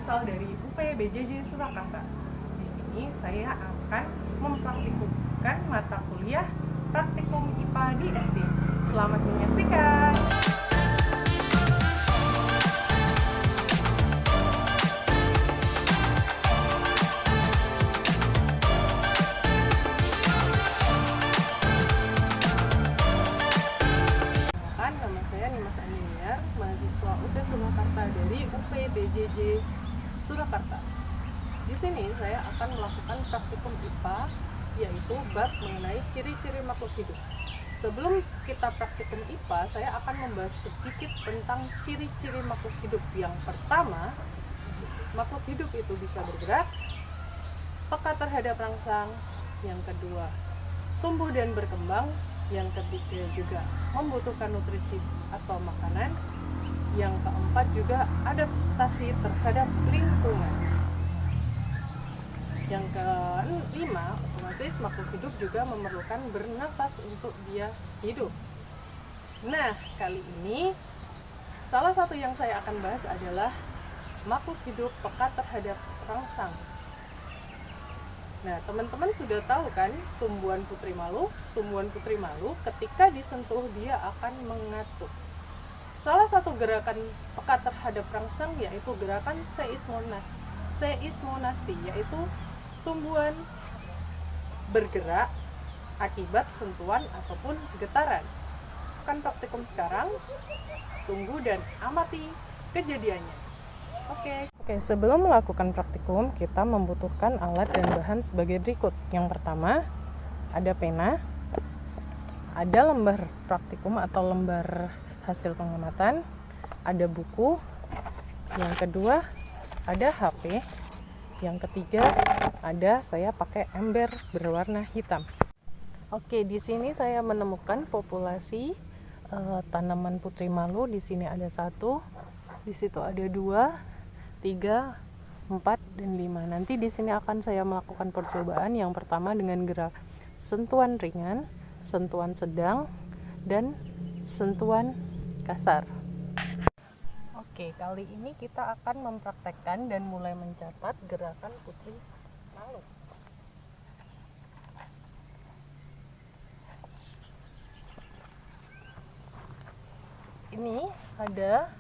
berasal dari UPBJJ Surakarta. Di sini saya akan mempraktikumkan mata kuliah praktikum IPA di SD. Selamat menyaksikan. Nama saya Nimas Andiniar, mahasiswa UT Surakarta dari UPBJJ Surakarta. Di sini saya akan melakukan praktikum IPA, yaitu bab mengenai ciri-ciri makhluk hidup. Sebelum kita praktikum IPA, saya akan membahas sedikit tentang ciri-ciri makhluk hidup. Yang pertama, makhluk hidup itu bisa bergerak, peka terhadap rangsang. Yang kedua, tumbuh dan berkembang. Yang ketiga juga membutuhkan nutrisi atau makanan. Yang keempat juga adaptasi terhadap lingkungan. Yang kelima, otomatis makhluk hidup juga memerlukan bernafas untuk dia hidup. Nah, kali ini salah satu yang saya akan bahas adalah makhluk hidup peka terhadap rangsang. Nah, teman-teman sudah tahu kan tumbuhan putri malu? Tumbuhan putri malu ketika disentuh dia akan mengatuk. Salah satu gerakan peka terhadap rangsang yaitu gerakan seismonasti, yaitu tumbuhan bergerak akibat sentuhan ataupun getaran. Kan praktikum sekarang, tunggu dan amati kejadiannya. Oke, sebelum melakukan praktikum, kita membutuhkan alat dan bahan sebagai berikut. Yang pertama, ada pena, ada lembar praktikum atau lembar hasil pengamatan, ada buku, yang kedua, ada HP, yang ketiga, saya pakai ember berwarna hitam. Oke, di sini saya menemukan populasi tanaman putri malu. Di sini ada 1, di situ ada 2, 3, 4, dan 5. Nanti di sini akan saya melakukan percobaan. Yang pertama dengan gerak sentuhan ringan, sentuhan sedang, dan sentuhan kasar. Oke, kali ini kita akan mempraktekkan dan mulai mencatat gerakan putri malu. Ini ada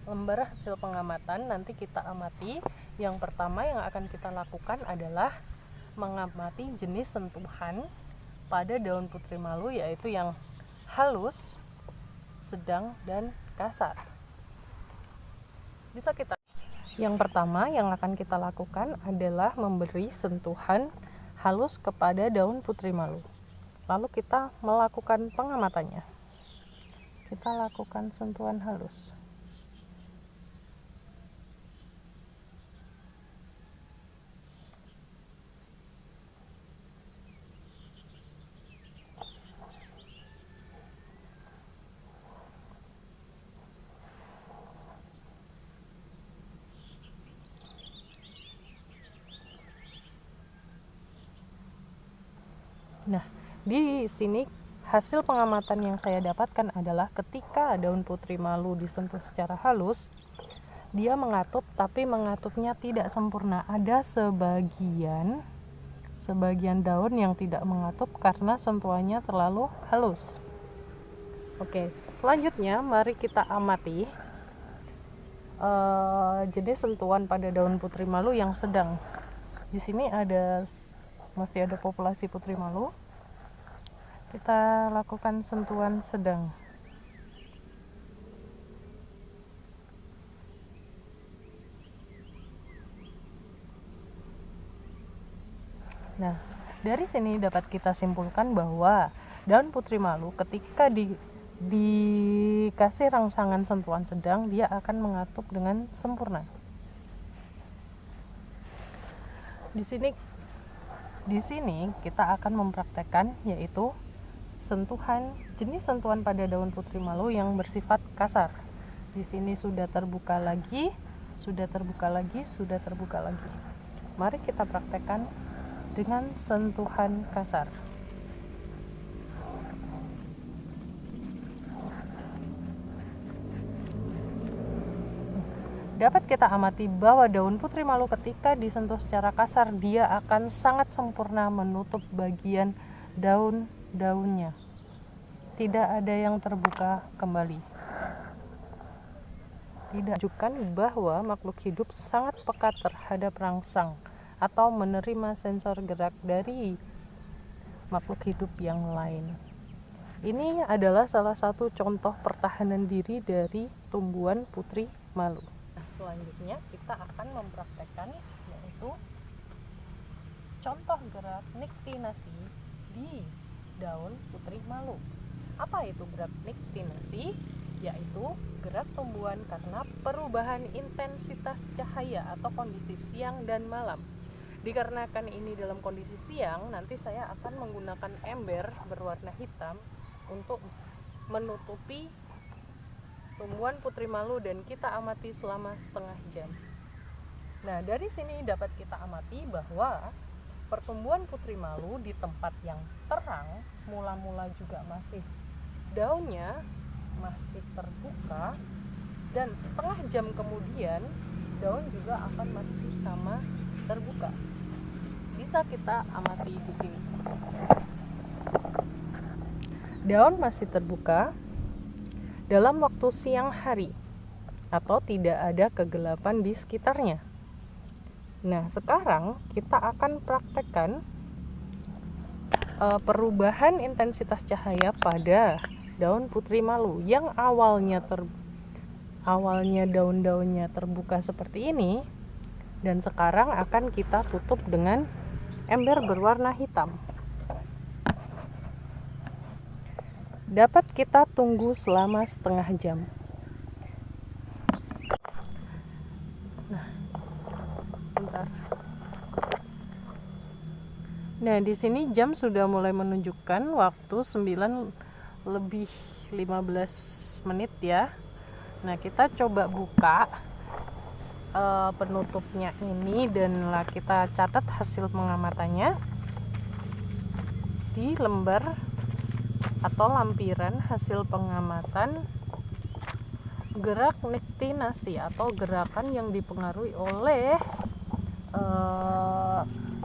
lembar hasil pengamatan, nanti kita amati. Yang pertama yang akan kita lakukan adalah mengamati jenis sentuhan pada daun putri malu, yaitu yang halus, sedang, dan kasar. Yang pertama yang akan kita lakukan adalah memberi sentuhan halus kepada daun putri malu. Lalu kita melakukan pengamatannya. Kita lakukan sentuhan halus. Nah, di sini hasil pengamatan yang saya dapatkan adalah ketika daun putri malu disentuh secara halus, dia mengatup, tapi mengatupnya tidak sempurna. Ada sebagian daun yang tidak mengatup karena sentuhannya terlalu halus. Oke, selanjutnya mari kita amati jenis sentuhan pada daun putri malu yang sedang. Di sini masih ada populasi putri malu. Kita lakukan sentuhan sedang. Nah, dari sini dapat kita simpulkan bahwa daun putri malu ketika dikasih rangsangan sentuhan sedang, dia akan mengatup dengan sempurna. Di sini kita akan mempraktekkan yaitu jenis sentuhan pada daun putri malu yang bersifat kasar. Di sini sudah terbuka lagi. Mari kita praktekkan dengan sentuhan kasar. Dapat kita amati bahwa daun putri malu ketika disentuh secara kasar, dia akan sangat sempurna menutup bagian daun-daunnya. Tidak ada yang terbuka kembali. Tidak menunjukkan bahwa makhluk hidup sangat peka terhadap rangsang atau menerima sensor gerak dari makhluk hidup yang lain. Ini adalah salah satu contoh pertahanan diri dari tumbuhan putri malu. Nah, selanjutnya kita akan mempraktekkan yaitu contoh gerak niktinasi di daun putri malu. Apa itu gerak niktinasi? Yaitu gerak tumbuhan karena perubahan intensitas cahaya atau kondisi siang dan malam. Dikarenakan ini dalam kondisi siang, nanti saya akan menggunakan ember berwarna hitam untuk menutupi tumbuhan putri malu dan kita amati selama setengah jam. Nah, dari sini dapat kita amati bahwa pertumbuhan putri malu di tempat yang terang, mula-mula juga masih daunnya masih terbuka, dan setengah jam kemudian daun juga akan masih sama terbuka. Bisa kita amati di sini. Daun masih terbuka dalam waktu siang hari atau tidak ada kegelapan di sekitarnya. Nah, sekarang kita akan praktekkan perubahan intensitas cahaya pada daun putri malu yang awalnya daun-daunnya terbuka seperti ini, dan sekarang akan kita tutup dengan ember berwarna hitam. Dapat kita tunggu selama setengah jam. Nah, di sini jam sudah mulai menunjukkan waktu 9:15 ya. Nah, kita coba buka penutupnya ini dan kita catat hasil pengamatannya di lembar atau lampiran hasil pengamatan gerak niktinasi atau gerakan yang dipengaruhi oleh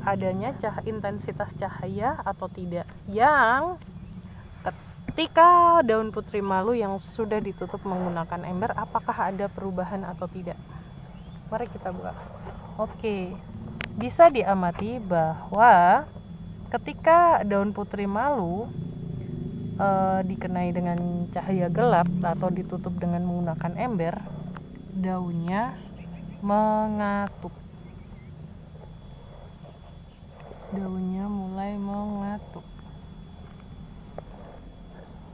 adanya intensitas cahaya atau tidak, yang ketika daun putri malu yang sudah ditutup menggunakan ember, apakah ada perubahan atau tidak. Mari kita buka. Oke, bisa diamati bahwa ketika daun putri malu dikenai dengan cahaya gelap atau ditutup dengan menggunakan ember, daunnya mengatup. Daunnya mulai mengatup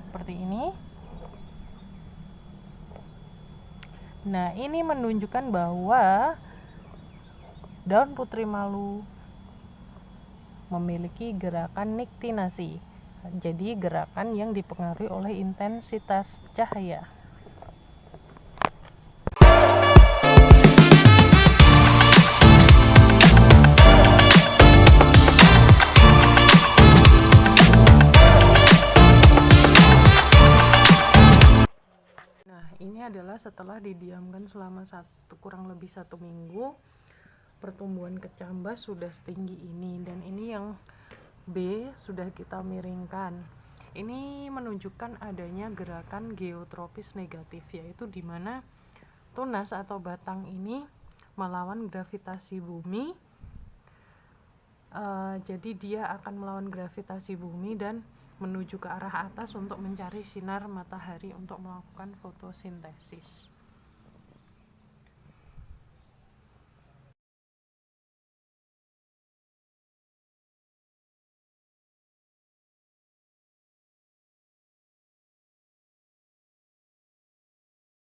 seperti ini. Nah, ini menunjukkan bahwa daun putri malu memiliki gerakan niktinasi. Jadi gerakan yang dipengaruhi oleh intensitas cahaya. Nah, ini adalah setelah didiamkan selama kurang lebih 1 minggu, pertumbuhan kecambah sudah setinggi ini, dan ini yang B sudah kita miringkan. Ini menunjukkan adanya gerakan geotropis negatif, yaitu di mana tunas atau batang ini melawan gravitasi bumi. Jadi dia akan melawan gravitasi bumi dan menuju ke arah atas untuk mencari sinar matahari untuk melakukan fotosintesis.